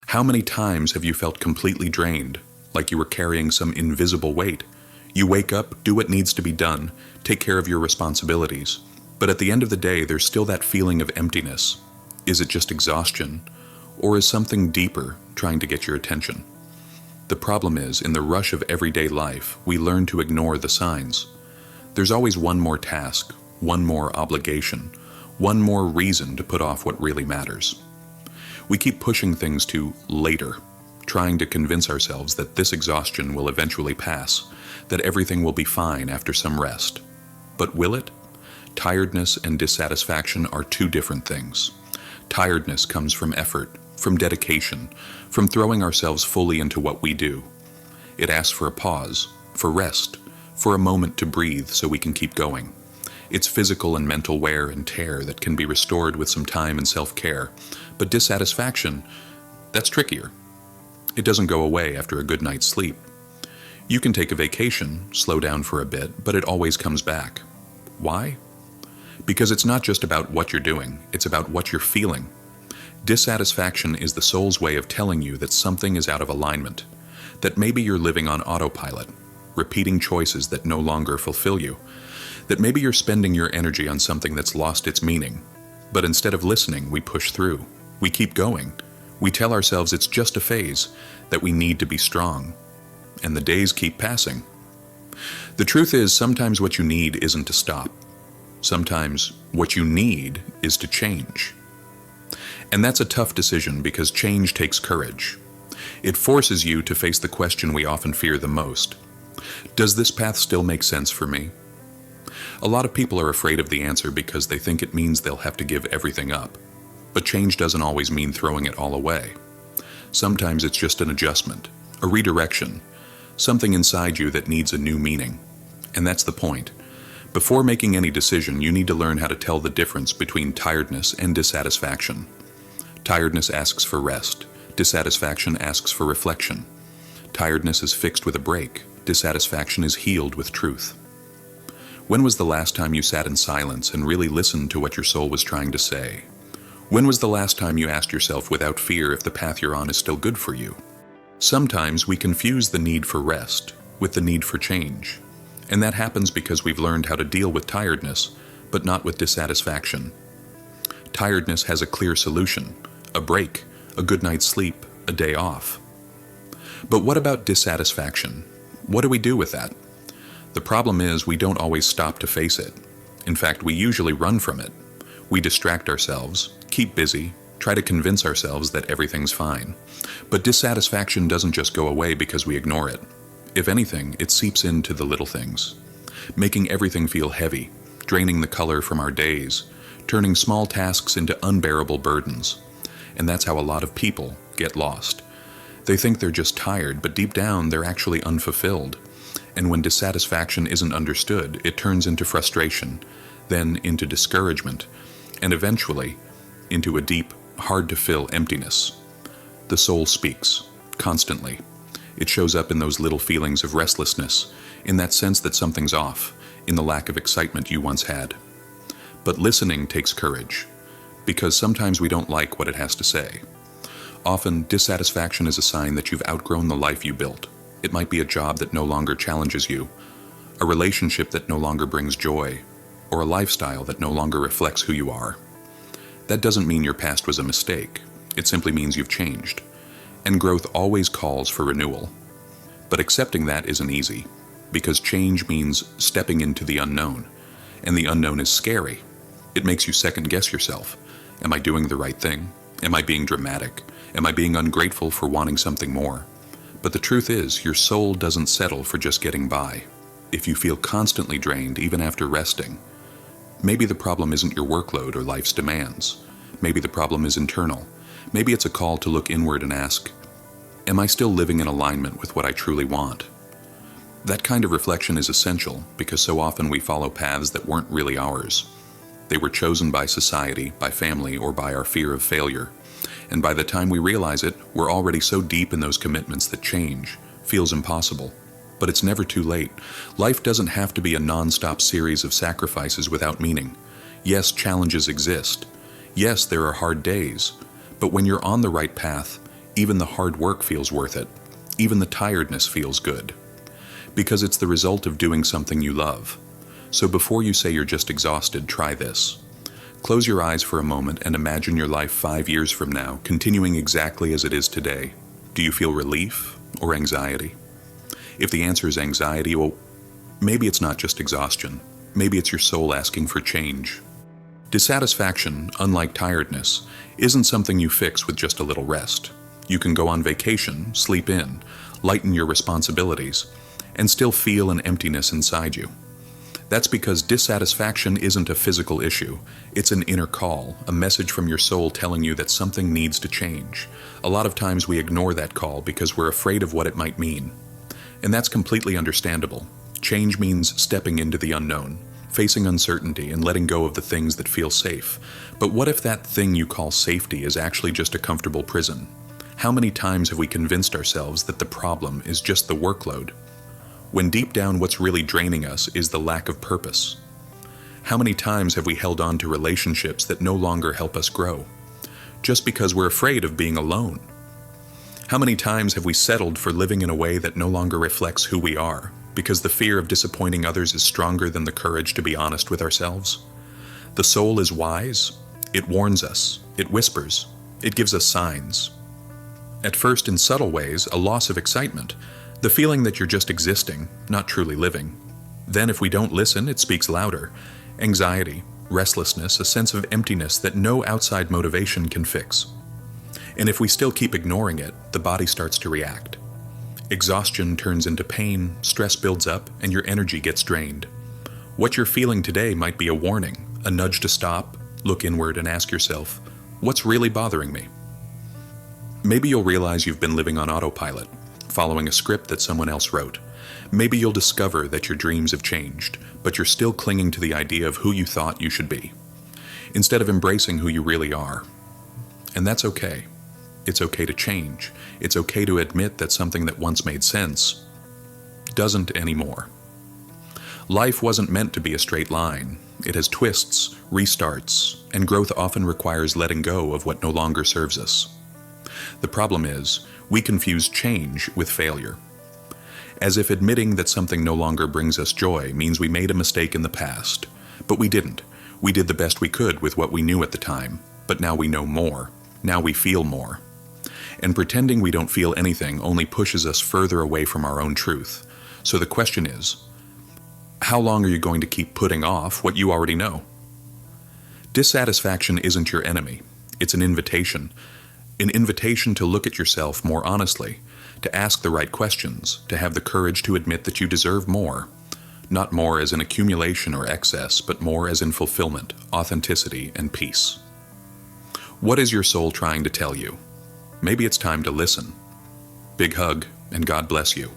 How many times have you felt completely drained, like you were carrying some invisible weight? You wake up, do what needs to be done, take care of your responsibilities, but at the end of the day, there's still that feeling of emptiness. Is it just exhaustion, or is something deeper trying to get your attention? The problem is, in the rush of everyday life, we learn to ignore the signs. There's always one more task, one more obligation, one more reason to put off what really matters. We keep pushing things to later, trying to convince ourselves that this exhaustion will eventually pass, that everything will be fine after some rest. But will it? Tiredness and dissatisfaction are two different things. Tiredness comes from effort, from dedication, from throwing ourselves fully into what we do. It asks for a pause, for rest, for a moment to breathe so we can keep going. It's physical and mental wear and tear that can be restored with some time and self-care. But dissatisfaction, that's trickier. It doesn't go away after a good night's sleep. You can take a vacation, slow down for a bit, but it always comes back. Why? Because it's not just about what you're doing, it's about what you're feeling. Dissatisfaction is the soul's way of telling you that something is out of alignment, that maybe you're living on autopilot, repeating choices that no longer fulfill you, that maybe you're spending your energy on something that's lost its meaning. But instead of listening, we push through. We keep going. We tell ourselves it's just a phase, that we need to be strong. And the days keep passing. The truth is, sometimes what you need isn't to stop. Sometimes what you need is to change. And that's a tough decision because change takes courage. It forces you to face the question we often fear the most. Does this path still make sense for me? A lot of people are afraid of the answer because they think it means they'll have to give everything up. But change doesn't always mean throwing it all away. Sometimes it's just an adjustment, a redirection, something inside you that needs a new meaning. And that's the point. Before making any decision, you need to learn how to tell the difference between tiredness and dissatisfaction. Tiredness asks for rest. Dissatisfaction asks for reflection. Tiredness is fixed with a break. Dissatisfaction is healed with truth. When was the last time you sat in silence and really listened to what your soul was trying to say? When was the last time you asked yourself without fear if the path you're on is still good for you? Sometimes we confuse the need for rest with the need for change. And that happens because we've learned how to deal with tiredness, but not with dissatisfaction. Tiredness has a clear solution: a break, a good night's sleep, a day off. But what about dissatisfaction? What do we do with that? The problem is we don't always stop to face it. In fact, we usually run from it. We distract ourselves, keep busy, try to convince ourselves that everything's fine. But dissatisfaction doesn't just go away because we ignore it. If anything, it seeps into the little things, making everything feel heavy, draining the color from our days, turning small tasks into unbearable burdens. And that's how a lot of people get lost. They think they're just tired, but deep down they're actually unfulfilled. And when dissatisfaction isn't understood, it turns into frustration, then into discouragement, and eventually into a deep, hard-to-fill emptiness. The soul speaks, constantly. It shows up in those little feelings of restlessness, in that sense that something's off, in the lack of excitement you once had. But listening takes courage, because sometimes we don't like what it has to say. Often, dissatisfaction is a sign that you've outgrown the life you built. It might be a job that no longer challenges you, a relationship that no longer brings joy, or a lifestyle that no longer reflects who you are. That doesn't mean your past was a mistake. It simply means you've changed. And growth always calls for renewal. But accepting that isn't easy, because change means stepping into the unknown, and the unknown is scary. It makes you second-guess yourself. Am I doing the right thing? Am I being dramatic? Am I being ungrateful for wanting something more? But the truth is, your soul doesn't settle for just getting by. If you feel constantly drained, even after resting, maybe the problem isn't your workload or life's demands. Maybe the problem is internal. Maybe it's a call to look inward and ask, am I still living in alignment with what I truly want? That kind of reflection is essential because so often we follow paths that weren't really ours. They were chosen by society, by family, or by our fear of failure. And by the time we realize it, we're already so deep in those commitments that change feels impossible. But it's never too late. Life doesn't have to be a non-stop series of sacrifices without meaning. Yes, challenges exist. Yes, there are hard days. But when you're on the right path, Even the hard work feels worth it. Even the tiredness feels good. Because it's the result of doing something you love. So before you say you're just exhausted, try this. Close your eyes for a moment and imagine your life 5 years from now, continuing exactly as it is today. Do you feel relief or anxiety? If the answer is anxiety, well, maybe it's not just exhaustion. Maybe it's your soul asking for change. Dissatisfaction, unlike tiredness, isn't something you fix with just a little rest. You can go on vacation, sleep in, lighten your responsibilities, and still feel an emptiness inside you. That's because dissatisfaction isn't a physical issue. It's an inner call, a message from your soul telling you that something needs to change. A lot of times we ignore that call because we're afraid of what it might mean. And that's completely understandable. Change means stepping into the unknown, facing uncertainty and letting go of the things that feel safe. But what if that thing you call safety is actually just a comfortable prison? How many times have we convinced ourselves that the problem is just the workload, when deep down what's really draining us is the lack of purpose? How many times have we held on to relationships that no longer help us grow, just because we're afraid of being alone? How many times have we settled for living in a way that no longer reflects who we are, because the fear of disappointing others is stronger than the courage to be honest with ourselves? The soul is wise. It warns us. It whispers. It gives us signs. At first, in subtle ways, a loss of excitement, the feeling that you're just existing, not truly living. Then, if we don't listen, it speaks louder. Anxiety, restlessness, a sense of emptiness that no outside motivation can fix. And if we still keep ignoring it, the body starts to react. Exhaustion turns into pain, stress builds up, and your energy gets drained. What you're feeling today might be a warning, a nudge to stop, look inward, and ask yourself, what's really bothering me? Maybe you'll realize you've been living on autopilot, following a script that someone else wrote. Maybe you'll discover that your dreams have changed, but you're still clinging to the idea of who you thought you should be, instead of embracing who you really are. And that's okay. It's okay to change. It's okay to admit that something that once made sense doesn't anymore. Life wasn't meant to be a straight line. It has twists, restarts, and growth often requires letting go of what no longer serves us. The problem is, we confuse change with failure. As if admitting that something no longer brings us joy means we made a mistake in the past. But we didn't. We did the best we could with what we knew at the time. But now we know more. Now we feel more. And pretending we don't feel anything only pushes us further away from our own truth. So the question is, how long are you going to keep putting off what you already know? Dissatisfaction isn't your enemy. It's an invitation. An invitation to look at yourself more honestly, to ask the right questions, to have the courage to admit that you deserve more. Not more as an accumulation or excess, but more as in fulfillment, authenticity, and peace. What is your soul trying to tell you? Maybe it's time to listen. Big hug, and God bless you.